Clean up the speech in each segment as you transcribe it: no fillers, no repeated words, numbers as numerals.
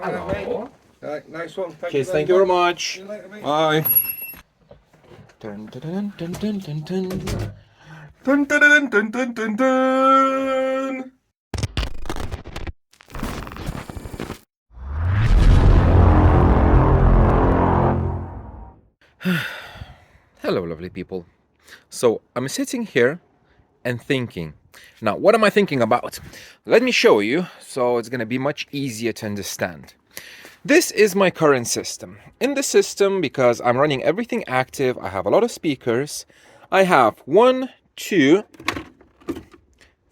Hello. Right, nice one. Cheers, thank you very much. See you later, mate. Bye. Dun, dun, dun, dun, dun, dun, dun. Dun, dun, dun, dun, dun, dun. Hello, lovely people. So I'm sitting here and thinking. Now, what am I thinking about? Let me show you, so it's going to be much easier to understand. This is my current system. In the system, because I'm running everything active, I have a lot of speakers. I have 1, 2,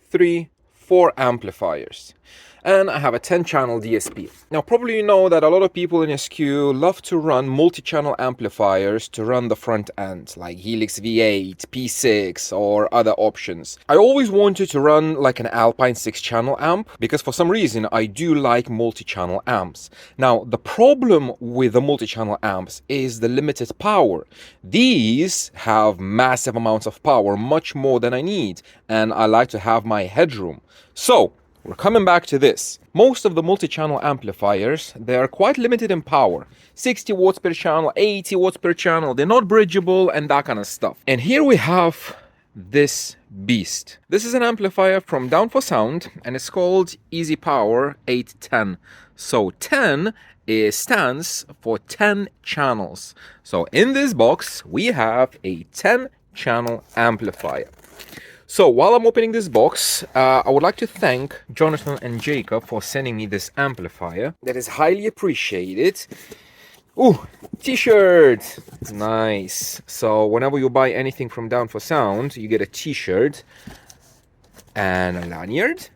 3, 4 amplifiers. And I have a 10-channel DSP. Now, probably you know that a lot of people in SQ love to run multi-channel amplifiers to run the front end, like Helix V8, P6, or other options. I always wanted to run like an Alpine 6-channel amp, because for some reason I do like multi-channel amps. Now, the problem with the multi-channel amps is the limited power. These have massive amounts of power, much more than I need, and I like to have my headroom. So, we're coming back to this. Most of the multi-channel amplifiers, they are quite limited in power. 60 watts per channel, 80 watts per channel. They're not bridgeable and that kind of stuff. And here we have this beast. This is an amplifier from Down4Sound and it's called EZY PWR 810. So 10 stands for 10 channels. So in this box, we have a 10-channel amplifier. So while I'm opening this box, I would like to thank Jonathan and Jacob for sending me this amplifier. That is highly appreciated. Ooh, t-shirt! Nice. So whenever you buy anything from Down4Sound, you get a t-shirt and a lanyard.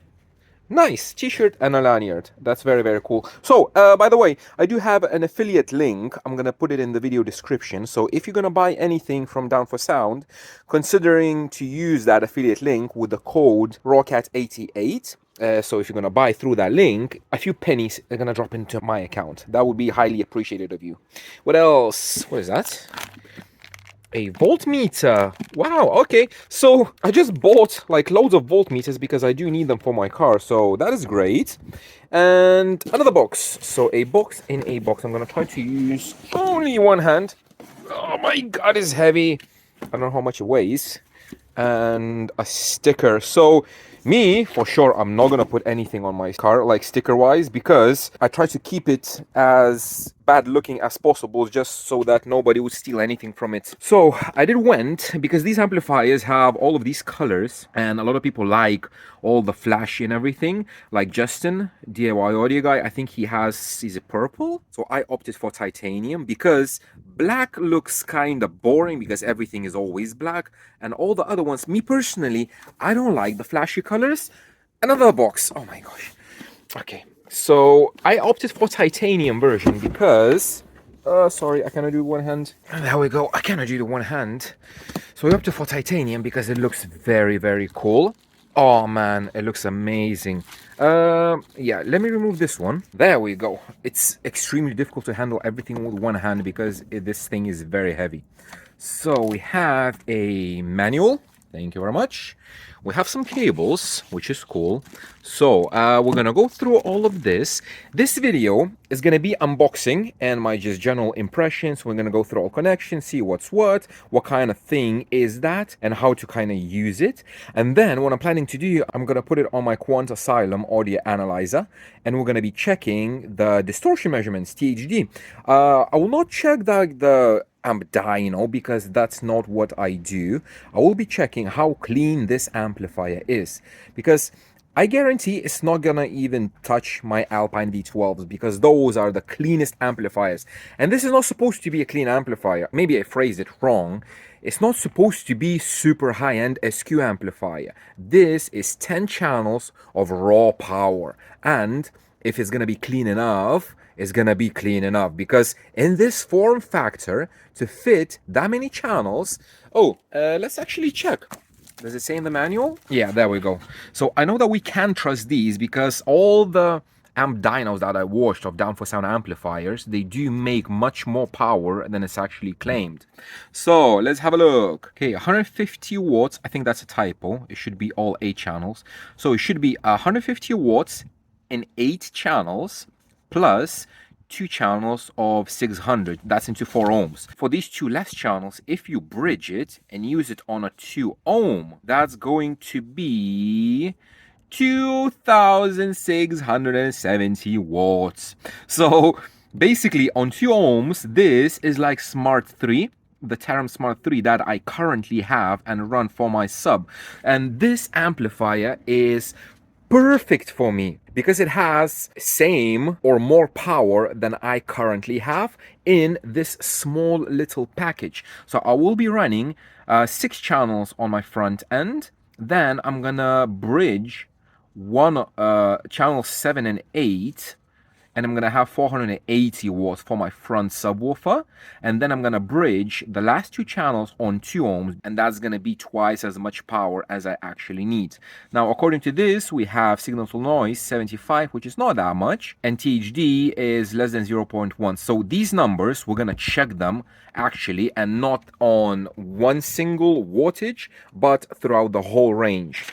Nice, t-shirt and a lanyard. That's very, very cool. So, by the way, I do have an affiliate link. I'm going to put it in the video description. So if you're going to buy anything from Down4Sound, considering to use that affiliate link with the code RAWCAT88, so if you're going to buy through that link, a few pennies are going to drop into my account. That would be highly appreciated of you. What else? What is that? A voltmeter. Wow, okay. So I just bought like loads of voltmeters because I do need them for my car. So that is great. And another box. So a box in a box. I'm going to try to use only one hand. Oh my god, it's heavy. I don't know how much it weighs. And a sticker. So me, for sure, I'm not going to put anything on my car, like sticker-wise, because I try to keep it as bad-looking as possible, just so that nobody would steal anything from it. So I did went, because these amplifiers have all of these colors, and a lot of people like all the flashy and everything. Like Justin, DIY audio guy, I think he's a purple. So I opted for titanium, because black looks kind of boring, because everything is always black, and all the other ones, me personally, I don't like the flashy colors. Another box. Oh my gosh. Okay. So I opted for titanium version because sorry, I cannot do one hand. There we go. I cannot do the one hand. So I opted for titanium because it looks very, very cool. Oh man, it looks amazing. Yeah, let me remove this one. There we go. It's extremely difficult to handle everything with one hand because this thing is very heavy. So we have a manual. Thank you very much. We have some cables, which is cool. So we're gonna go through all of this. This video is gonna be unboxing and my just general impressions. We're gonna go through all connections, see what's what kind of thing is that, and how to kind of use it. And then what I'm planning to do, I'm gonna put it on my Quant Asylum audio analyzer, and we're gonna be checking the distortion measurements, THD. I will not check the amp dyno because that's not what I do. I will be checking how clean this amplifier is, because I guarantee it's not gonna even touch my Alpine V12s, because those are the cleanest amplifiers. And this is not supposed to be a clean amplifier. Maybe I phrased it wrong. It's not supposed to be super high-end SQ amplifier. This is 10 channels of raw power, and if it's gonna be clean enough, it's gonna be clean enough, because in this form factor, to fit that many channels. Let's actually check. Does it say in the manual? Yeah, there we go. So I know that we can trust these because all the amp dynos that I watched of Down4Sound amplifiers, they do make much more power than it's actually claimed. So let's have a look. Okay, 150 watts. I think that's a typo. It should be all 8 channels. So it should be 150 watts in 8 channels. plus 2 channels of 600. That's into 4 ohms. For these 2 less channels, if you bridge it and use it on a 2 ohm, that's going to be 2670 watts. So basically on 2 ohms, this is like Smart 3, the Taram Smart 3 that I currently have and run for my sub. And this amplifier is perfect for me because it has same or more power than I currently have in this small little package. So I will be running 6 channels on my front end. Then I'm gonna bridge one channel 7 and 8, and I'm gonna have 480 watts for my front subwoofer, and then I'm gonna bridge the last 2 channels on 2 ohms, and that's gonna be twice as much power as I actually need. Now according to this, we have signal to noise 75, which is not that much, and THD is less than 0.1. so these numbers, we're gonna check them actually, and not on one single wattage but throughout the whole range.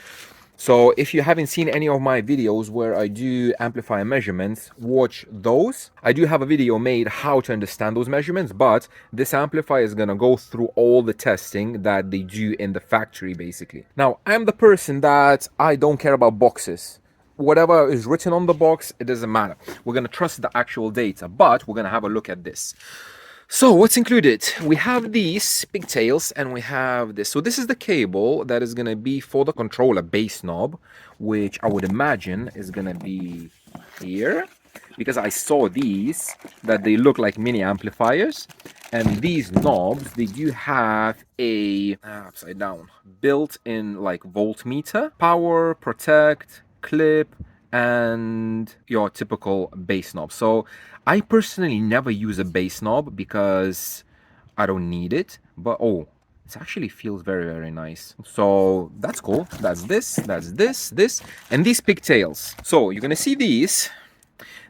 So if you haven't seen any of my videos where I do amplifier measurements, watch those. I do have a video made how to understand those measurements, but this amplifier is gonna go through all the testing that they do in the factory basically. Now, I'm the person that I don't care about boxes. Whatever is written on the box, it doesn't matter. We're gonna trust the actual data, but we're gonna have a look at this. So what's included? We have these pigtails and we have this. So this is the cable that is going to be for the controller base knob, which I would imagine is going to be here, because I saw these, that they look like mini amplifiers. And these knobs, they do have a upside down built-in like voltmeter, power, protect, clip, and your typical bass knob. So I personally never use a bass knob because I don't need it, but oh, it actually feels very, very nice. So that's cool. That's this, and these pigtails. So you're gonna see these.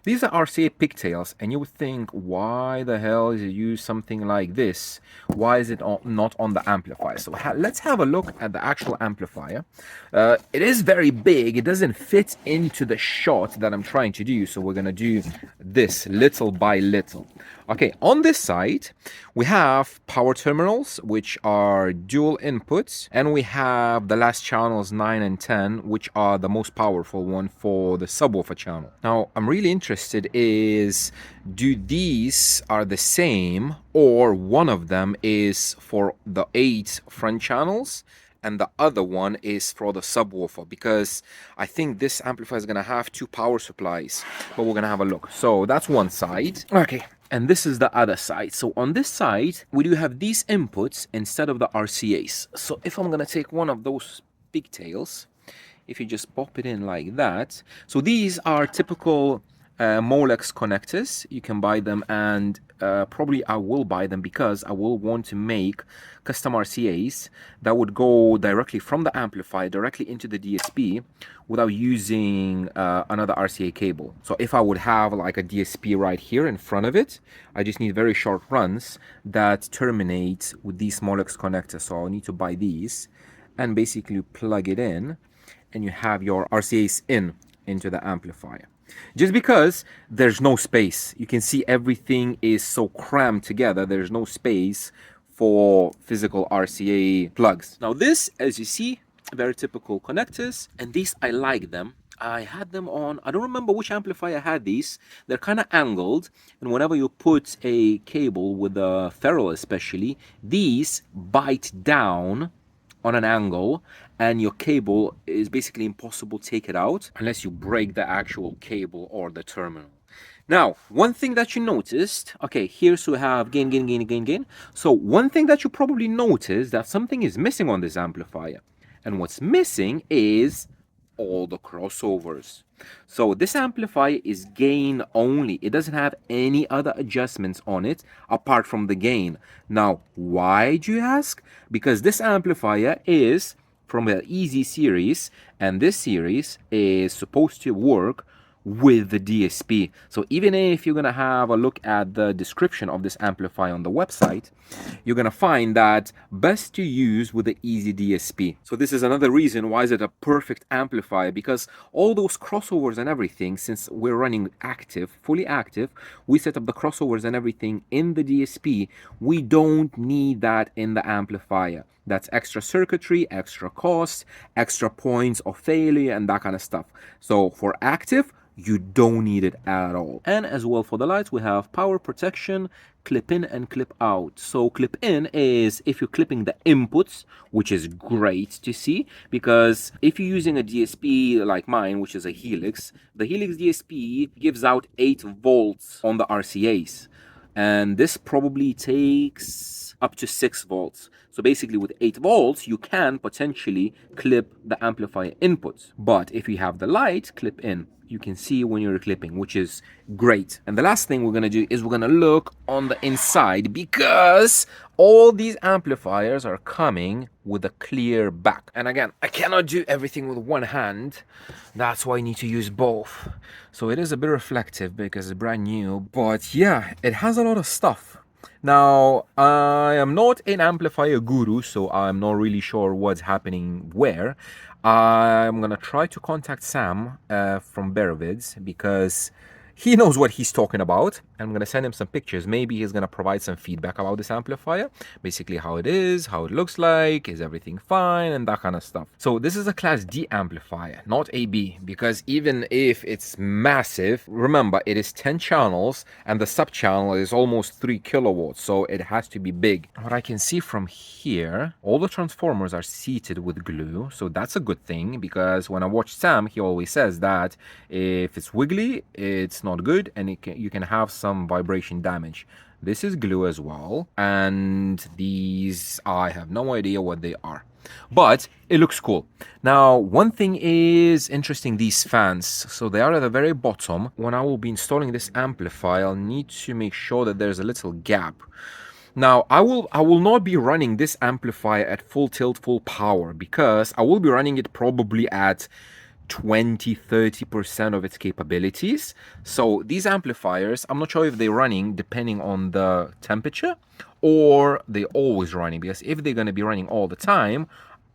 These are RCA pigtails, and you would think, why the hell is it use something like this? Why is it not on the amplifier? So let's have a look at the actual amplifier. It is very big. It doesn't fit into the shot that I'm trying to do. So we're going to do this little by little. Okay, on this side, we have power terminals, which are dual inputs, and we have the last channels 9 and 10, which are the most powerful one for the subwoofer channel. Now, I'm really interested is, do these are the same, or one of them is for the 8 front channels and the other one is for the subwoofer, because I think this amplifier is going to have 2 power supplies, but we're going to have a look. So that's one side. Okay. And this is the other side. So on this side, we do have these inputs instead of the RCAs. So if I'm going to take one of those pigtails, if you just pop it in like that. So these are typical Molex connectors. You can buy them, and probably I will buy them because I will want to make custom RCAs that would go directly from the amplifier directly into the DSP without using another RCA cable. So if I would have like a DSP right here in front of it, I just need very short runs that terminate with these Molex connectors. So I'll need to buy these and basically plug it in, and you have your RCAs into the amplifier. Just because there's no space. You can see everything is so crammed together. There's no space for physical RCA plugs. Now this, as you see, very typical connectors, and these, I like them. I had them on, I don't remember which amplifier had these. They're kind of angled, and whenever you put a cable with a ferrule especially, these bite down on an angle, and your cable is basically impossible to take it out unless you break the actual cable or the terminal. Now, one thing that you noticed, okay, here so we have gain, gain, gain, gain, gain. So one thing that you probably noticed, that something is missing on this amplifier. And what's missing is all the crossovers. So this amplifier is gain only. It doesn't have any other adjustments on it apart from the gain. Now, why do you ask? Because this amplifier is from the EZY series, and this series is supposed to work with the DSP. So even if you're gonna have a look at the description of this amplifier on the website, you're gonna find that best to use with the Easy DSP. So this is another reason why is it a perfect amplifier, because all those crossovers and everything, since we're running active, fully active, we set up the crossovers and everything in the DSP. We don't need that in the amplifier. That's extra circuitry, extra cost, extra points of failure, and that kind of stuff. So for active, you don't need it at all. And as well for the lights, we have power protection, clip in and clip out. So clip in is if you're clipping the inputs, which is great to see, because if you're using a DSP like mine, which is a Helix, the Helix DSP gives out 8 volts on the RCAs. And this probably takes up to 6 volts. So basically with 8 volts, you can potentially clip the amplifier inputs. But if you have the light clip in, you can see when you're clipping, which is great. And the last thing we're gonna do is we're gonna look on the inside, because all these amplifiers are coming with a clear back. And again, I cannot do everything with one hand. That's why I need to use both. So it is a bit reflective because it's brand new, but yeah, it has a lot of stuff. Now, I am not an amplifier guru, so I'm not really sure what's happening where. I'm gonna try to contact Sam from Bearvids, because he knows what he's talking about. I'm gonna send him some pictures. Maybe he's gonna provide some feedback about this amplifier, basically how it is, how it looks like, is everything fine, and that kind of stuff. So this is a class D amplifier, not AB, because even if it's massive, remember it is 10 channels and the sub channel is almost 3 kilowatts, so it has to be big. What I can see from here, all the transformers are seated with glue, so that's a good thing, because when I watch Sam, he always says that if it's wiggly, it's not good, and you can have some vibration damage. This is glue as well, and these, I have no idea what they are, but it looks cool. Now, one thing is interesting, these fans. So they are at the very bottom. When I will be installing this amplifier, I'll need to make sure that there's a little gap. Now, I will not be running this amplifier at full tilt, full power, because I will be running it probably at 20-30% of its capabilities. So these amplifiers, I'm not sure if they're running depending on the temperature, or they're always running, because if they're going to be running all the time,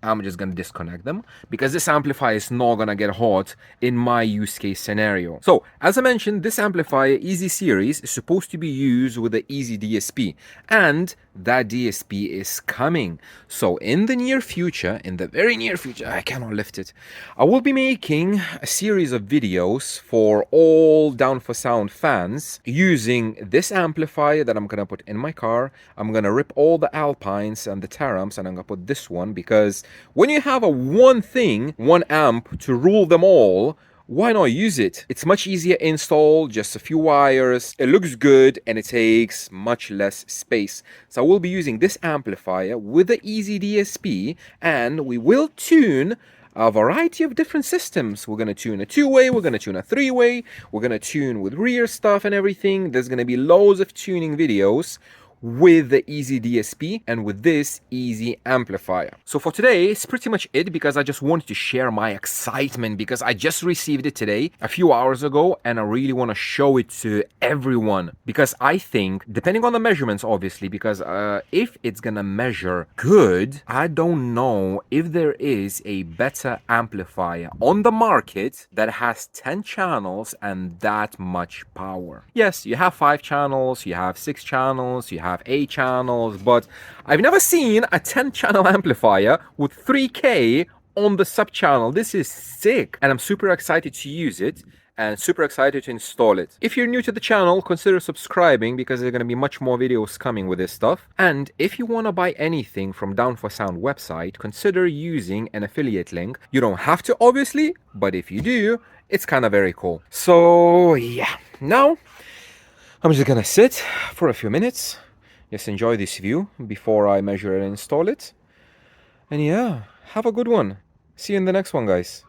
I'm just going to disconnect them, because this amplifier is not going to get hot in my use case scenario. So as I mentioned, this amplifier Easy series is supposed to be used with the Easy DSP, and that DSP is coming. So in the near future, in the very near future, I cannot lift it, I will be making a series of videos for all Down4Sound fans using this amplifier that I'm going to put in my car. I'm going to rip all the Alpines and the Tarams, and I'm going to put this one, because when you have one amp to rule them all, why not use it? It's much easier install, just a few wires, it looks good, and it takes much less space. So I will be using this amplifier with the Easy DSP, and we will tune a variety of different systems. We're going to tune a 2-way, we're going to tune a 3-way, we're going to tune with rear stuff and everything. There's going to be loads of tuning videos with the Easy DSP and with this Easy amplifier. So for today, it's pretty much it, because I just wanted to share my excitement, because I just received it today, a few hours ago, and I really want to show it to everyone, because I think, depending on the measurements, obviously, because if it's gonna measure good, I don't know if there is a better amplifier on the market that has 10 channels and that much power. Yes, you have 5 channels, you have 6 channels, you have 8 channels, but I've never seen a 10 channel amplifier with 3K on the sub channel. This is sick, and I'm super excited to use it and super excited to install it. If you're new to the channel, consider subscribing, because there's going to be much more videos coming with this stuff. And if you want to buy anything from Down4Sound website, consider using an affiliate link. You don't have to, obviously, but if you do, it's kind of very cool. So yeah, now I'm just gonna sit for a few minutes, just enjoy this view before I measure and install it. And yeah, have a good one. See you in the next one, guys.